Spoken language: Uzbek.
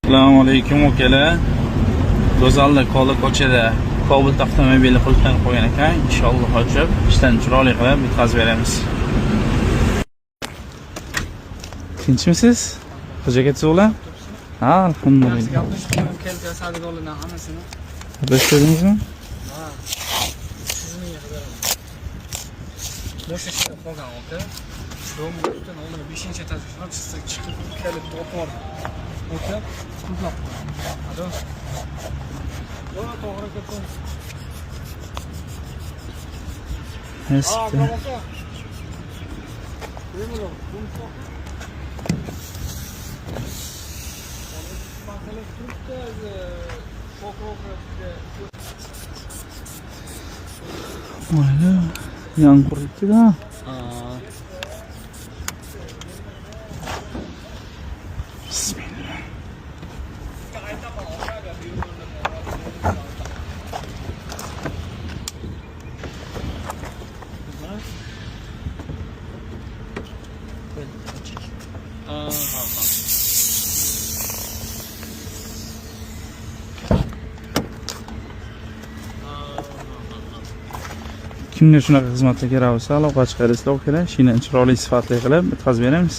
Assalomu alaykum akalar. Go'zalda Kola ko'chada Cobalt avtomobili qulflanib qo'ygan ekan. Inshaalloh ochib, ishdan chiroyli qilib bitkazib beramiz. Tinchmisiz? Xo'jaga o'g'lan? Ha, alhamdulillah. Gaplashadingizmi? Ha. Sizning yig'larim. Bo'shashib qolgan aka. Domdan oldin 5-etajdan chiqib kelib o'tirdi. Aka, qulflab qo'ygan. Ado. Yo'q, to'g'ri ketdim. Hasta. Mayli, yomg'ir ketdi-da. Bismillah. Kimga shunaqa xizmatlar kerak bo'lsa, aloqa chiqaringizlar, kerak. Shuni chiroyli sifatli qilib bitkazib beramiz.